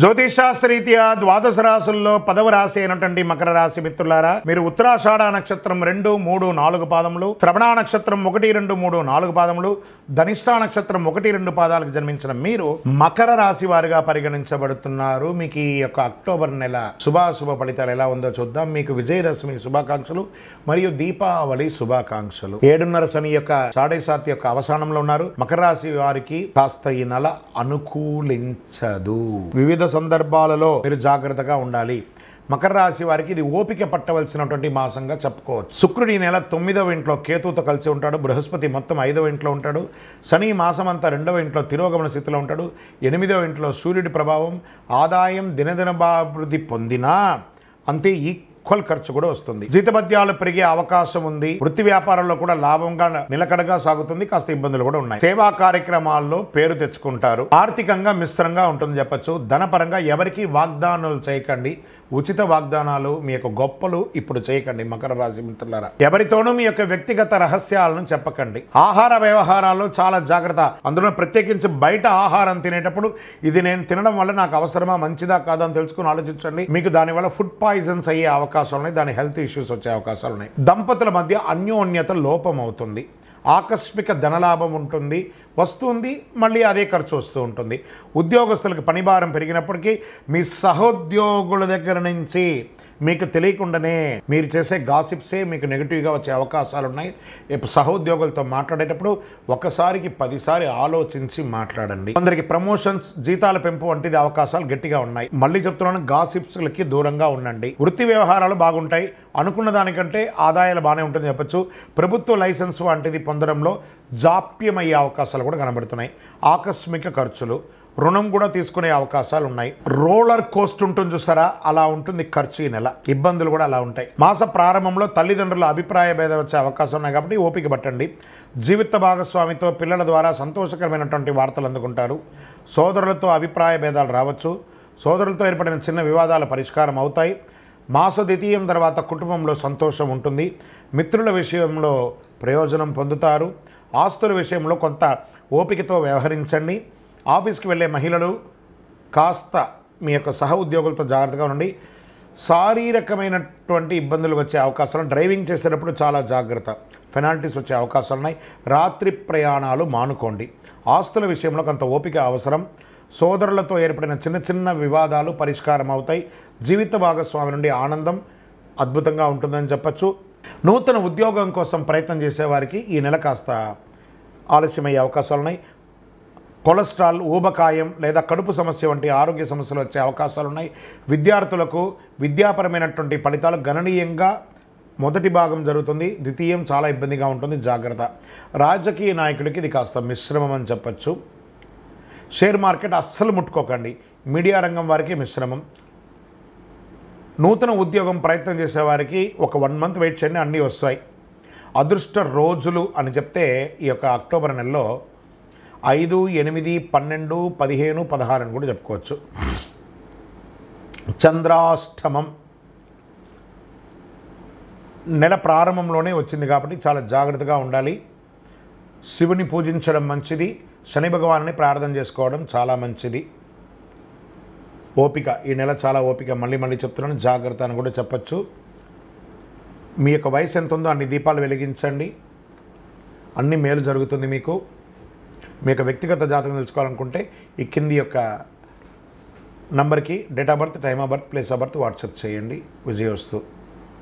జ్యోతిషాస్త్రరీత్యా ద్వాదశ రాశుల్లో 10వ రాశి అయినటువంటి మకర రాశి మిత్రులారా, మీరు ఉత్తరాషాఢ నక్షత్రం 2, 3, 4 పాదములు, శ్రవణ నక్షత్రం 1, 2, 3, 4 పాదములు, ధనిష్ఠా నక్షత్రం 1, 2 పాదాలకు జన్మించిన మీరు మకర రాశి వారిగా పరిగణించబడుతున్నారు. మీకు ఈ యొక్క అక్టోబర్ నెల శుభాశుభ ఫలితాలు ఎలా ఉందో చూద్దాం. మీకు విజయదశమి శుభాకాంక్షలు మరియు దీపావళి శుభాకాంక్షలు. 7:30 శని యొక్క సాడేసాతి యొక్క అవసానంలో ఉన్నారు. మకర రాశి వారికి కాస్త ఈ నెల అనుకూలించదు. వివిధ సందర్భాలలో మీరు జాగ్రత్తగా ఉండాలి. మకర రాశి వారికి ఇది ఓపిక పట్టవలసినటువంటి మాసంగా చెప్పుకోవచ్చు. శుక్రుడు ఈ నెల 9వ ఇంట్లో కేతుతో కలిసి ఉంటాడు. బృహస్పతి మొత్తం 5వ ఇంట్లో ఉంటాడు. శని మాసం అంతా 2వ ఇంట్లో తిరోగమన స్థితిలో ఉంటాడు. 8వ ఇంట్లో సూర్యుడి ప్రభావం. ఆదాయం దినదినాభివృద్ధి పొందినా అంతే ఈక్వల్ ఖర్చు కూడా వస్తుంది. జీతభత్యాలు పెరిగే అవకాశం ఉంది. వృత్తి వ్యాపారంలో కూడా లాభంగా నిలకడగా సాగుతుంది. కాస్త ఇబ్బందులు కూడా ఉన్నాయి. సేవా కార్యక్రమాల్లో పేరు తెచ్చుకుంటారు. ఆర్థికంగా మిశ్రంగా ఉంటుంది చెప్పచ్చు. ధనపరంగా ఎవరికి వాగ్దానాలు చేయకండి. ఉచిత వాగ్దానాలు మీ యొక్క గొప్పలు ఇప్పుడు చేయకండి. మకర రాశి మిత్రులారా, ఎవరితోనూ మీ యొక్క వ్యక్తిగత రహస్యాలను చెప్పకండి. ఆహార వ్యవహారాల్లో చాలా జాగ్రత్త. అందులో ప్రత్యేకించి బయట ఆహారం తినేటప్పుడు ఇది నేను తినడం వల్ల నాకు అవసరమా, మంచిదా కాదా అని తెలుసుకుని ఆలోచించండి. మీకు దానివల్ల ఫుడ్ పాయిజన్స్ అయ్యే అవకాశాలు ఉన్నాయి. దాని హెల్త్ ఇష్యూస్ వచ్చే అవకాశాలు ఉన్నాయి. దంపతుల మధ్య అన్యోన్యత లోపం అవుతుంది. ఆకస్మిక ధనలాభం ఉంటుంది, వస్తుంది, మళ్ళీ అదే ఖర్చు వస్తూ ఉంటుంది. ఉద్యోగస్తులకు పనిభారం పెరిగినప్పటికీ మీ సహోద్యోగుల దగ్గర నుంచి మీకు తెలియకుండానే మీరు చేసే గాసిప్సే మీకు నెగిటివ్గా వచ్చే అవకాశాలు ఉన్నాయి. సహోద్యోగులతో మాట్లాడేటప్పుడు ఒకసారికి 10 సార్లు ఆలోచించి మాట్లాడండి. కొందరికి ప్రమోషన్స్, జీతాల పెంపు వంటిది అవకాశాలు గట్టిగా ఉన్నాయి. మళ్ళీ చెప్తున్నాను, గాసిప్స్లకి దూరంగా ఉండండి. వృత్తి వ్యవహారాలు బాగుంటాయి. అనుకున్న దానికంటే ఆదాయాలు బాగానే ఉంటుంది చెప్పచ్చు. ప్రభుత్వ లైసెన్స్ వంటిది పొందడంలో జాప్యమయ్యే అవకాశాలు కూడా కనబడుతున్నాయి. ఆకస్మిక ఖర్చులు, రుణం కూడా తీసుకునే అవకాశాలు ఉన్నాయి. రోలర్ కోస్ట్ ఉంటుంది చూసారా, అలా ఉంటుంది ఖర్చు. ఈ నెల ఇబ్బందులు కూడా అలా ఉంటాయి. మాస ప్రారంభంలో తల్లిదండ్రుల అభిప్రాయ భేదం వచ్చే అవకాశం ఉన్నాయి కాబట్టి ఓపిక పట్టండి. జీవిత భాగస్వామితో పిల్లల ద్వారా సంతోషకరమైనటువంటి వార్తలు అందుకుంటారు. సోదరులతో అభిప్రాయ భేదాలు రావచ్చు. సోదరులతో ఏర్పడిన చిన్న వివాదాల పరిష్కారం అవుతాయి. మాస ద్వితీయం తర్వాత కుటుంబంలో సంతోషం ఉంటుంది. మిత్రుల విషయంలో ప్రయోజనం పొందుతారు. ఆస్తుల విషయంలో కొంత ఓపికతో వ్యవహరించండి. ఆఫీస్కి వెళ్ళే మహిళలు కాస్త మీ యొక్క సహ ఉద్యోగులతో జాగ్రత్తగా ఉండండి. శారీరకమైనటువంటి ఇబ్బందులు వచ్చే అవకాశాలు. డ్రైవింగ్ చేసేటప్పుడు చాలా జాగ్రత్త. పెనాల్టీస్ వచ్చే అవకాశాలు ఉన్నాయి. రాత్రి ప్రయాణాలు మానుకోండి. ఆస్తుల విషయంలో కొంత ఓపిక అవసరం. సోదరులతో ఏర్పడిన చిన్న చిన్న వివాదాలు పరిష్కారం అవుతాయి. జీవిత భాగస్వామి నుండి ఆనందం అద్భుతంగా ఉంటుందని చెప్పచ్చు. నూతన ఉద్యోగం కోసం ప్రయత్నం చేసేవారికి ఈ నెల కాస్త ఆలస్యమయ్యే అవకాశాలు ఉన్నాయి. కొలెస్ట్రాల్, ఊబకాయం లేదా కడుపు సమస్య వంటి ఆరోగ్య సమస్యలు వచ్చే అవకాశాలు ఉన్నాయి. విద్యార్థులకు విద్యాపరమైనటువంటి ఫలితాలు గణనీయంగా మొదటి భాగం జరుగుతుంది. ద్వితీయం చాలా ఇబ్బందిగా ఉంటుంది, జాగ్రత్త. రాజకీయ నాయకుడికి ఇది కాస్త మిశ్రమం అని చెప్పచ్చు. షేర్ మార్కెట్ అస్సలు ముట్టుకోకండి. మీడియా రంగం వారికి మిశ్రమం. నూతన ఉద్యోగం ప్రయత్నం చేసేవారికి ఒక 1 మంత్ వెయిట్ చేయండి, అన్నీ వస్తాయి. అదృష్ట రోజులు అని చెప్తే ఈ యొక్క అక్టోబర్ నెలలో 5, 8, 12, 15, 16 అని కూడా చెప్పుకోవచ్చు. చంద్రాష్టమం నెల ప్రారంభంలోనే వచ్చింది కాబట్టి చాలా జాగ్రత్తగా ఉండాలి. శివుని పూజించడం మంచిది. శని భగవాన్ని ప్రార్థన చేసుకోవడం చాలా మంచిది. ఓపిక, ఈ నెల చాలా ఓపిక. మళ్ళీ చెప్తున్నాను, జాగ్రత్త అని కూడా చెప్పచ్చు. మీ యొక్క వయసు ఎంత ఉందో అన్ని దీపాలు వెలిగించండి. అన్ని మేలు జరుగుతుంది మీకు. మీ యొక్క వ్యక్తిగత జాతకం తెలుసుకోవాలనుకుంటే ఈ కింది యొక్క నంబర్కి date of birth, time of birth, place of birth WhatsApp చేయండి. విజయోస్తు.